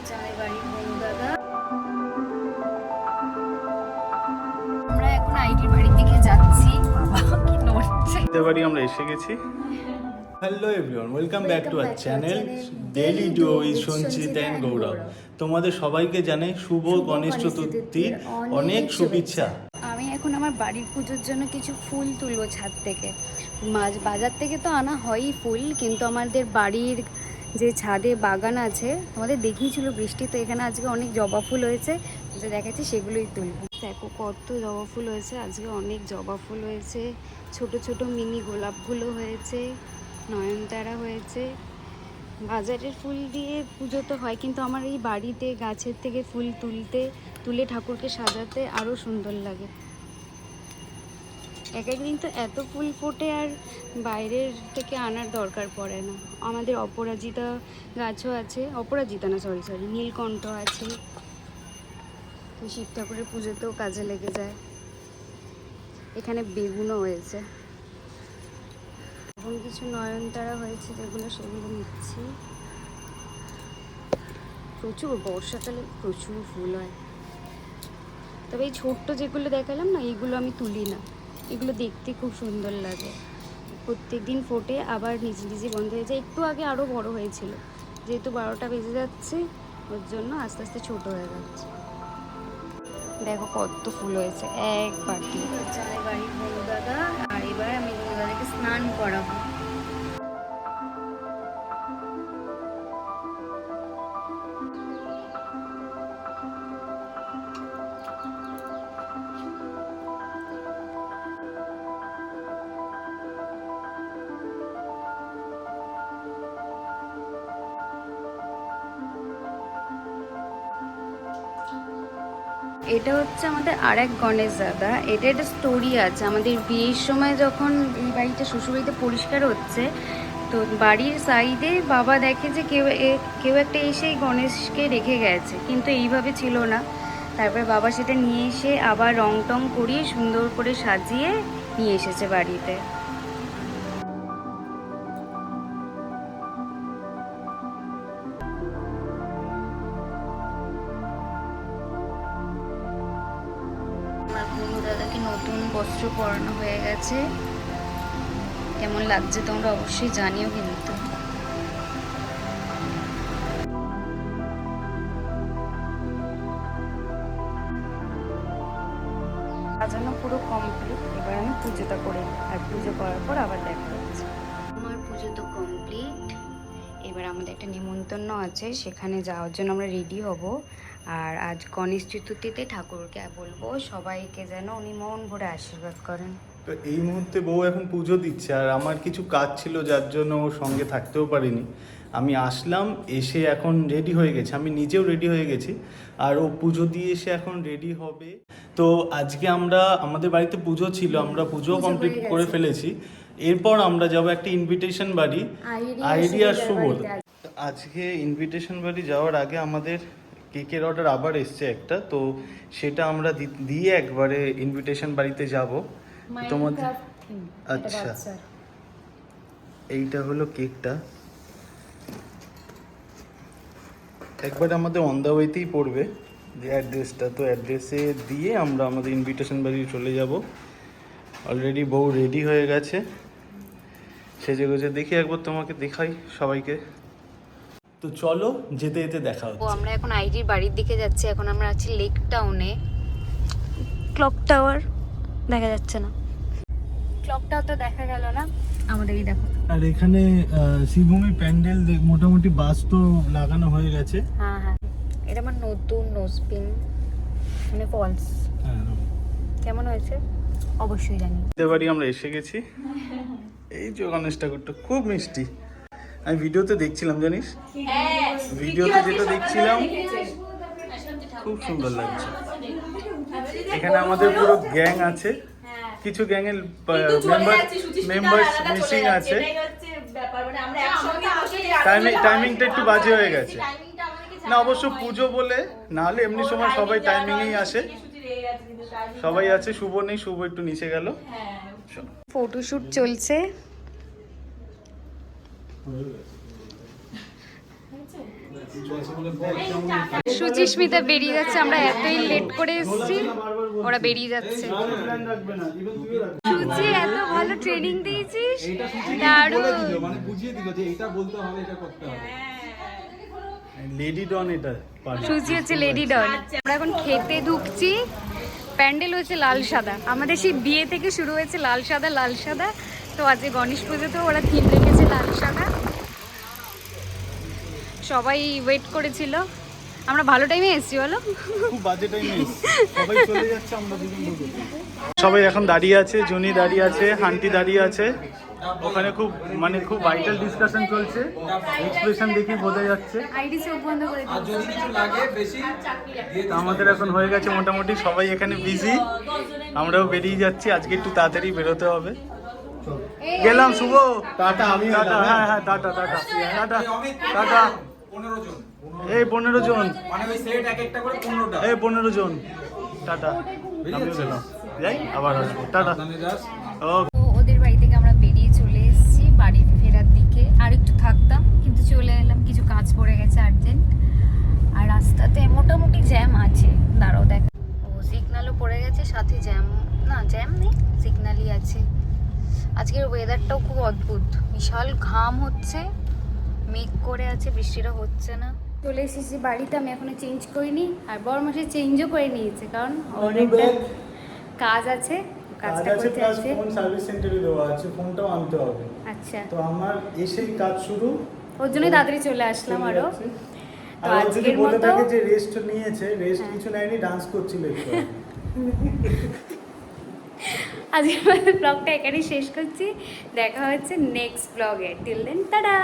জামাইবাড়ির বনু দাদা। আমরা এখন আইডির বাড়ির দিকে যাচ্ছি। বাবা কি নড়ছে। বাড়ি আমরা এসে গেছি। Hello everyone, welcome back to our channel daily do with সঞ্চিত অ্যান্ড গৌরব। তোমাদের সবাইকে জানাই শুভ গণেশ চতুর্থীর অনেক শুভেচ্ছা। আমি এখন আমার বাড়ির পুজোর জন্য কিছু ফুল তুলবো ছাদ থেকে। বাজার থেকে তো আনা হয়ই ফুল, কিন্তু আমাদের বাড়ির যে ছাদে বাগান আছে, আমাদের দেখিয়েছিল বৃষ্টি, তো এখানে আজকে অনেক জবা ফুল হয়েছে, যে দেখাচ্ছি সেগুলোই তুলবো। দেখো কত জবা ফুল হয়েছে, আজকে অনেক জবা ফুল হয়েছে, ছোট ছোট মিনি গোলাপগুলো হয়েছে, নয়নতারা হয়েছে। বাজারের ফুল দিয়ে পুজো তো হয়, কিন্তু আমার এই বাড়িতে গাছের থেকে ফুল তুলে ঠাকুরকে সাজাতে আরও সুন্দর লাগে। এক একদিন তো এত ফুল ফোটে আর বাইরের থেকে আনার দরকার পড়ে না। আমাদের অপরাজিতা গাছও আছে, অপরাজিতা না সরি নীলকণ্ঠ আছে, তো শিব ঠাকুরের পুজোতেও কাজে লেগে যায়। এখানে বেগুনও হয়েছে, এখন কিছু নয়নতারা হয়েছে সেগুলো নিচ্ছি। প্রচুর বর্ষাকালে প্রচুর ফুল হয়, তবে এই ছোট্ট যেগুলো দেখালাম না, এইগুলো আমি তুলি না, এগুলো দেখতে খুব সুন্দর লাগে। প্রত্যেক দিন ফোটে আবার নিজে নিজে বন্ধ হয়ে যায়। একটু আগে আরও বড় হয়েছিল, যেহেতু 12টা বেজে যাচ্ছে ওর জন্য আস্তে আস্তে ছোট হয়ে যাচ্ছে। দেখো কত ফুল হয়েছে, এক বাটি। জামাইবাড়ির বনু দাদা, আর এবার আমি বনু দাদাকে স্নান করাবো। এটা হচ্ছে আমাদের আরেক গণেশ দাদা। এটা একটা স্টোরি আছে। আমাদের বিয়ের সময় যখন এই বাড়িটা শ্বশুরবাড়িতে পরিষ্কার হচ্ছে, তো বাড়ির সাইডে বাবা দেখে যে কেউ একটা এসে গণেশকে রেখে গেছে, কিন্তু এইভাবে ছিল না। তারপরে বাবা সেটা নিয়ে এসে আবার রং টং করিয়ে সুন্দর করে সাজিয়ে নিয়ে এসেছে বাড়িতে। আমার বনু দাদাকে নতুন বস্ত্র পরানো হয়ে গেছে। কেমন লাগছে তোমরা অবশ্যই জানিও কিন্তু। সাজানো পুরো কমপ্লিট, এবার আমি পুজোটা করে নিই, আর পুজো করার পর আবার দেখা হচ্ছে। আমার পুজো তো কমপ্লিট, এবার আমাদের একটা নিমন্ত্রণ আছে, সেখানে যাওয়ার জন্য আমরা রেডি হব। আর আজ গণেশ চতুর্থীতে ঠাকুরকে বলবো সবাইকে যেন উনি মন ভরে আশীর্বাদ করেন। তো এই মুহূর্তে বউ এখন পুজো দিচ্ছে, আর আমার কিছু কাজ ছিল যার জন্য ওর সঙ্গে থাকতেও পারিনি। আমি আসলাম, এসে এখন রেডি হয়ে গেছে, আমি নিজেও রেডি হয়ে গেছি, আর ও পুজো দিয়ে এসে এখন রেডি হবে। তো আজকে আমাদের বাড়িতে পুজো ছিল, আমরা পুজো কমপ্লিট করে ফেলেছি। এরপর আমরা যাব একটা ইনভিটেশন বাড়ি, আইডিয়ার শুভ। আজকে ইনভিটেশন বাড়ি যাওয়ার আগে আমাদের কেকের অর্ডার আবার এসছে একটা, তো সেটা আমরা দিয়ে একবারে ইনভিটেশন বাড়িতে যাব তোমাদের। আচ্ছা, এইটা হলো কেকটা, একবারে আমাদের অন দ্য ওয়েতেই পড়বে যে অ্যাড্রেসটা, তো অ্যাড্রেসে দিয়ে আমরা আমাদের ইনভিটেশন বাড়ি চলে যাব। অলরেডি বউ রেডি হয়ে গেছে, সেজে গুজে। দেখি একবার তোমাকে দেখাই সবাইকে। তো চলো, যেতে যেতে দেখা হচ্ছে। আমরা এখন আইডির বাড়ির দিকে যাচ্ছি। এখন আমরা আছি লেক টাউনে। ক্লক টাওয়ার দেখা যাচ্ছে না, ক্লক টাওয়ারটা দেখা গেল না আমাদেরই, দেখো। আর এখানে শ্রীভূমি প্যান্ডেল মোটামুটি বাস তো লাগানো হয়ে গেছে। হ্যাঁ হ্যাঁ, এটা আমার নতুন নোজপিন, মানে ফলস। কেমন হয়েছে অবশ্যই জানি। বাড়ি আমরা এসে গেছি। এই যে গণেশ ঠাকুরটা খুব মিষ্টি, আমি ভিডিওতে দেখছিলাম, জানিস, ভিডিওতে যেটা দেখছিলাম খুব সুন্দর লাগছে। এখানে আমাদের পুরো গ্যাং আছে, কিছু গ্যাং এর মেম্বার্স মিসিং আছে। টাইমিংটা একটু বাজে হয়ে গেছে না, অবশ্য পুজো বলে, না হলে এমনি সময় সবাই টাইমিংয়েই আসে, সবাই আছে। শুভ নেই, শুভ একটু নিচে গেল। ফটোশুট চলছে। সুচিস্মিতা বেরিয়ে যাচ্ছে, আমরা এতই লেট করে এসেছি, ওরা বেরিয়ে যাচ্ছে। সুচি এত ভালো ট্রেনিং দিয়েছিস, দারুণ। মানে বুঝিয়ে দিল যে এটা বলতে হবে, এটা করতে হবে। লেডি ডন এটা সুচি হচ্ছে লেডি ডন। আমরা এখন খেতে ঢুকছি। প্যান্ডেল হচ্ছে লাল সাদা, আমাদের সেই বিয়ে থেকে শুরু হয়েছে লাল সাদা লাল সাদা। তো আজকে গণেশ পুজোতেও ওরা থিম রেখেছে লাল সাদা। সবাই ওয়েট করেছিল, আমরা ভালো টাইমে এসেছি বলো। খুব বাজে টাইমে সবাই চলে যাচ্ছে, আমরা দুজন ঢুকে। সবাই এখন দাঁড়িয়ে আছে, জুনি দাঁড়িয়ে আছে, হান্টি দাঁড়িয়ে আছে। ওখানে খুব মানে খুব ভাইটাল ডিসকাশন চলছে, এক্সপ্রেশন দেখে বোঝা যাচ্ছে। আইডি চোখ বন্ধ করে আর যদি কিছু লাগে বেশি তো আমাদের এখন হয়ে গেছে মোটামুটি, সবাই এখানে বিজি, আমরাও বেরিয়ে যাচ্ছি। আজকে একটু তাড়াতাড়ি বেরোতে হবে। গেলাম শুভ, টাটা। আমি টাটা। হ্যাঁ হ্যাঁ টাটা টাটা টাটা টাটা। 15 জন, এই 15 জন, মানে ওই সেট এক একটা করে 15টা। এই 15 জন, টাটা। আমিও গেলাম, যাই আবার আসবো, টাটা। ওকে। তো ওদের বাড়ি থেকে আমরা বেরিয়ে চলে এসেছি বাড়ি ফেরার দিকে। আর একটু থাকতাম কিন্তু চলে এলাম, কিছু কাজ পড়ে গেছে আর্জেন্ট। আর রাস্তাতে মোটামুটি জ্যাম আছে, দাঁড়াও দেখ। ও সিগন্যালও পড়ে গেছে, সাথে জ্যাম, না জ্যাম নেই, সিগন্যালই আছে। আজকের ওয়েদারটাও খুব অদ্ভুত, বিশাল ঘাম হচ্ছে, মেঘ করে আছে, বৃষ্টিটা হচ্ছে না। চলে এসেছি বাড়িতে, আমি এখনো চেঞ্জ করিনি, আর বড় মাসে চেঞ্জও করে নিয়েছে, কারণ অনেকটা কাজ আছে, কাজটা আছে করতে প্লাস আছে। ফোন সার্ভিস সেন্টারে দেওয়া আছে, ফোনটাও আনতে হবে। আচ্ছা, তো আমার এসেই কাজ শুরু, ওর জন্যই তাড়াতাড়ি চলে আসলাম আরো। তো আর ও যদি আজকের বলে মতো থাকে যে রেস্ট নিয়েছে, রেস্ট হ্যাঁ। কিছু নেয়নি, ডান্স করছিল একটু। আজকের ব্লগটা এখানেই শেষ করছি, দেখা হচ্ছে নেক্সট ব্লগে। Till then tata.